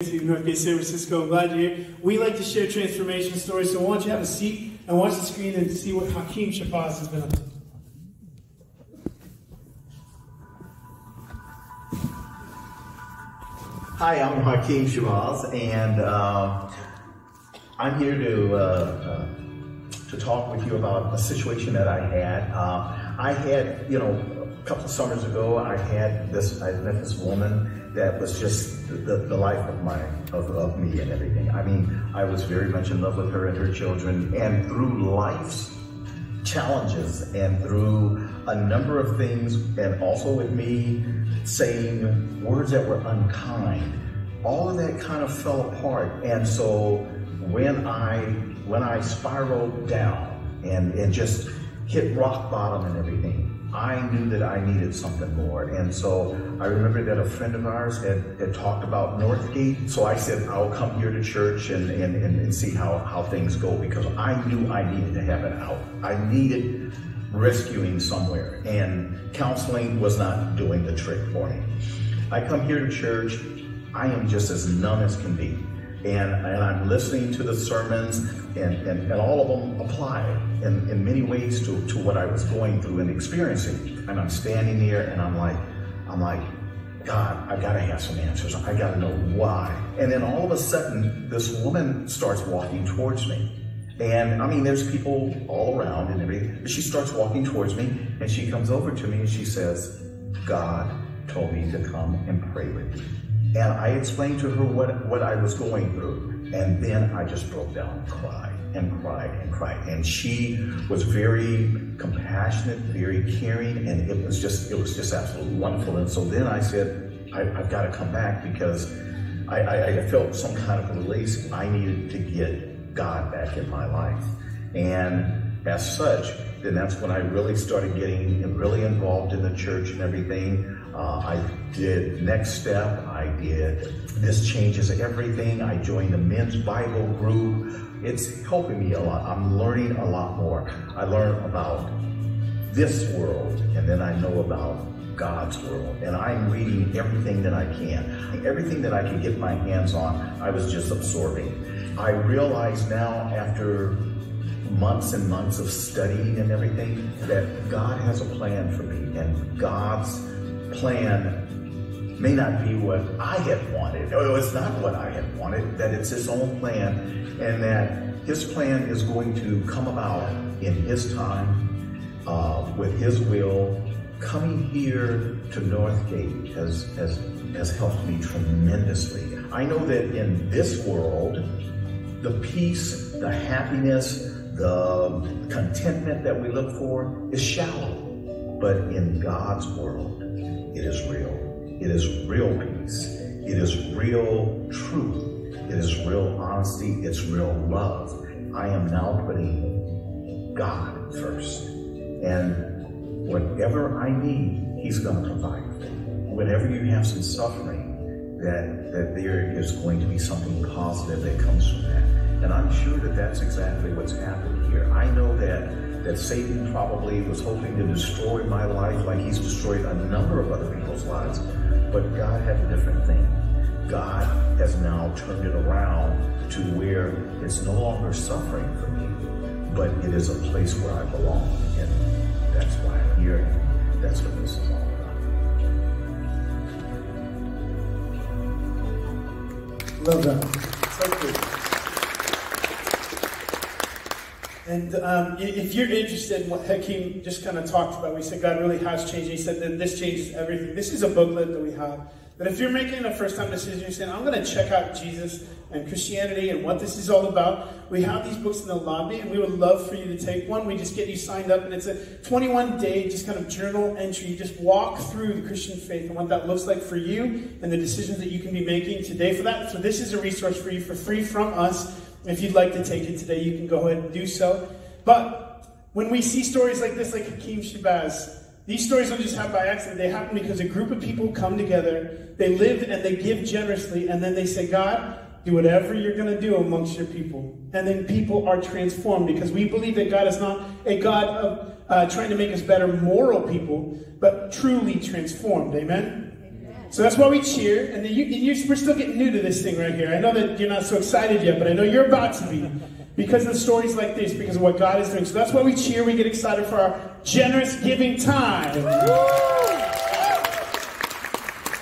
To Northgate, San Francisco. I'm glad you're here. We like to share transformation stories, so why don't you have a seat and watch the screen and see what Hakeem Shabazz has been up to. Hi, I'm Hakeem Shabazz, and I'm here to talk with you about a situation that I had. A couple of summers ago, I met this woman that was just the life of me and everything. I mean, I was very much in love with her and her children, and through life's challenges and through a number of things, and also with me saying words that were unkind, all of that kind of fell apart. And so when I spiraled down and just hit rock bottom and everything, I knew that I needed something more. And so I remember that a friend of ours had talked about Northgate. So I said, I'll come here to church and see how things go, because I knew I needed to have it out. I needed rescuing somewhere, and counseling was not doing the trick for me. I come here to church, I am just as numb as can be. And I'm listening to the sermons, and all of them apply in many ways to what I was going through and experiencing. And I'm standing there and I'm like, God, I gotta have some answers. I gotta know why. And then all of a sudden, this woman starts walking towards me. And I mean, there's people all around and everything, but she starts walking towards me, and she comes over to me and she says, God told me to come and pray with you. And I explained to her what I was going through. And then I just broke down and cried and cried and cried. And she was very compassionate, very caring, and it was just absolutely wonderful. And so then I said, I've got to come back, because I felt some kind of release. I needed to get God back in my life. And as such, then that's when I really started getting really involved in the church and everything. I did Next Step. I did This Changes Everything. I joined the men's Bible group. It's helping me a lot. I'm learning a lot more. I learn about this world, and then I know about God's world. And I'm reading everything that I can. Everything that I can get my hands on, I was just absorbing. I realize now, after months and months of studying and everything, that God has a plan for me, and God's plan may not be what I had wanted. No, it's not what I had wanted, that it's His own plan, and that His plan is going to come about in His time, with His will. Coming here to Northgate has helped me tremendously. I know that in this world, the peace, the happiness, the contentment that we look for is shallow. But in God's world, it is real. It is real peace. It is real truth. It is real honesty. It's real love. I am now putting God first. And whatever I need, He's going to provide for me. Whenever you have some suffering, that there is going to be something positive that comes from that. And I'm sure that that's exactly what's happened here. I know that Satan probably was hoping to destroy my life like he's destroyed a number of other people's lives. But God had a different thing. God has now turned it around to where it's no longer suffering for me, but it is a place where I belong. And that's why I'm here. And that's what this is all about. Love that. So good. And if you're interested in what Hakeem just kind of talked about, we said God really has changed. He said that this changes everything. This is a booklet that we have. That if you're making a first-time decision, you're saying, I'm going to check out Jesus and Christianity and what this is all about, we have these books in the lobby, and we would love for you to take one. We just get you signed up, and it's a 21-day just kind of journal entry. You just walk through the Christian faith and what that looks like for you and the decisions that you can be making today for that. So this is a resource for you for free from us. If you'd like to take it today, you can go ahead and do so. But when we see stories like this, like Hakeem Shabazz, these stories don't just happen by accident. They happen because a group of people come together, they live and they give generously, and then they say, God, do whatever you're going to do amongst your people. And then people are transformed, because we believe that God is not a God of trying to make us better moral people, but truly transformed. Amen? So that's why we cheer. And we're still getting new to this thing right here. I know that you're not so excited yet, but I know you're about to be. Because of stories like this, because of what God is doing. So that's why we cheer. We get excited for our generous giving time.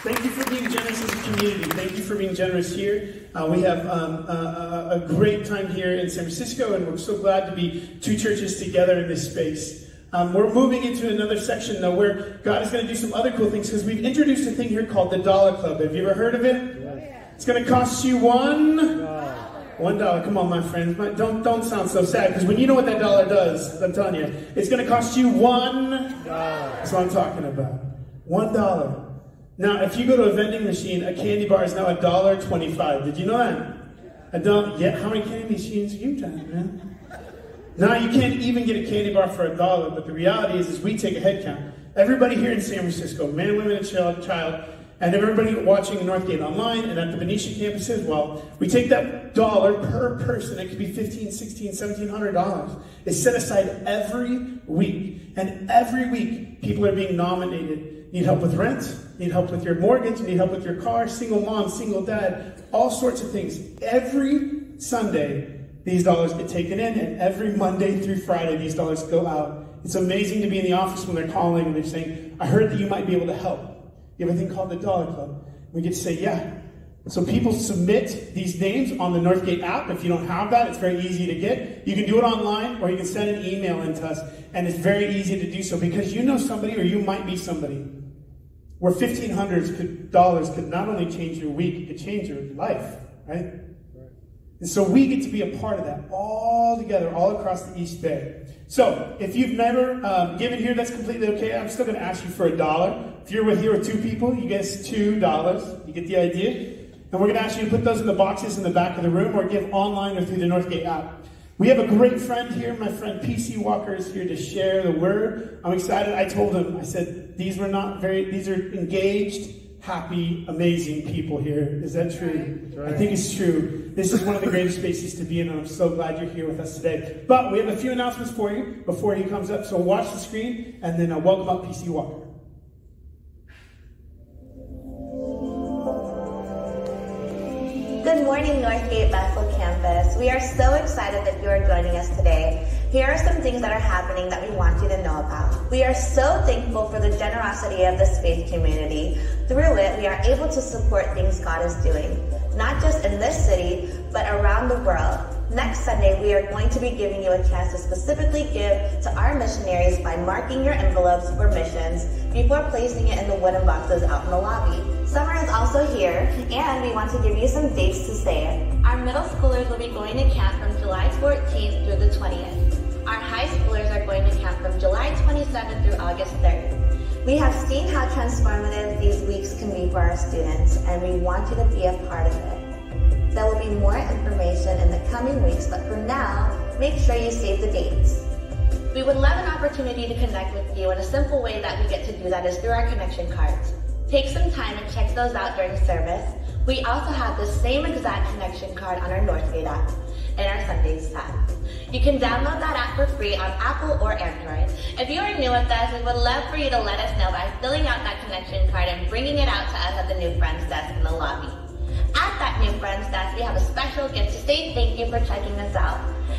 Thank you for being generous as a community. Thank you for being generous here. We have a great time here in San Francisco, and we're so glad to be two churches together in this space. We're moving into another section, though, where God is going to do some other cool things, because we've introduced a thing here called the Dollar Club. Have you ever heard of it? It's going to cost you $1. Come on, my friends. Don't sound so sad, because when you know what that dollar does, I'm telling you, it's going to cost you $1. That's what I'm talking about. $1. Now, if you go to a vending machine, a candy bar is now $1.25. Did you know that? Yeah, how many candy machines have you done, man? Now, you can't even get a candy bar for $1, but the reality is we take a head count. Everybody here in San Francisco, man, women, and child, and everybody watching Northgate online and at the Benicia campus as well, we take that dollar per person. It could be $1,500, $1,600, $1,700. It's set aside every week. And every week, people are being nominated. Need help with rent, need help with your mortgage, need help with your car, single mom, single dad, all sorts of things. Every Sunday, these dollars get taken in, and every Monday through Friday, these dollars go out. It's amazing to be in the office when they're calling and they're saying, I heard that you might be able to help. You have a thing called the Dollar Club. We get to say, yeah. So people submit these names on the Northgate app. If you don't have that, it's very easy to get. You can do it online, or you can send an email in to us, and it's very easy to do so, because you know somebody, or you might be somebody, where $1,500 could not only change your week, it could change your life, right? And so we get to be a part of that all together, all across the East Bay. So if you've never given here, that's completely okay. I'm still going to ask you for $1. If you're here with two people, you get $2. You get the idea? And we're going to ask you to put those in the boxes in the back of the room, or give online or through the Northgate app. We have a great friend here. My friend P.C. Walker is here to share the word. I'm excited. I told him, I said, these are engaged, happy, amazing people here. Is that true? Right. I think it's true. This is one of the greatest spaces to be in, and I'm so glad you're here with us today. But we have a few announcements for you before he comes up. So watch the screen, and then welcome up P.C. Walker. Good morning, Northgate Bethel campus. We are so excited that you are joining us today. Here are some things that are happening that we want you to know about. We are so thankful for the generosity of this faith community. Through it, we are able to support things God is doing, not just in this city, but around the world. Next Sunday, we are going to be giving you a chance to specifically give to our missionaries by marking your envelopes for missions before placing it in the wooden boxes out in the lobby. Summer is also here, and we want to give you some dates to say it. Our middle schoolers will be going to camp from July 14th through the 20th. Our high schoolers are going to camp from July 27th through August 3rd. We have seen how transformative these weeks can be for our students, and we want you to be a part of it. There will be more information in the coming weeks, but for now, make sure you save the dates. We would love an opportunity to connect with you, and a simple way that we get to do that is through our connection cards. Take some time and check those out during service. We also have the same exact connection card on our Northgate app in our Sundays tab. You can download that app for free on Apple or Android. If you are new with us, we would love for you to let us know by filling out that connection card and bringing it out to us at the New Friends desk in the lobby. At that New Friends desk, we have a special gift to say thank you for checking us out.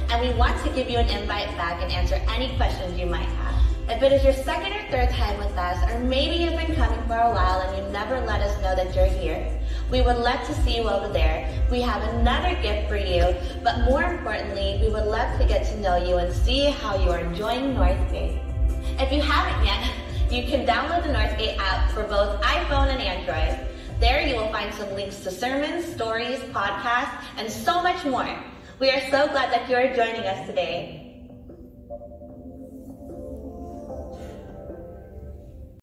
And we want to give you an invite back and answer any questions you might have. If it is your second or third time with us, or maybe you've been coming for a while and you never let us know that you're here, we would love to see you over there. We have another gift for you, but more importantly, we would love to get to know you and see how you are enjoying Northgate. If you haven't yet, you can download the Northgate app for both iPhone and Android. There you will find some links to sermons, stories, podcasts, and so much more. We are so glad that you are joining us today.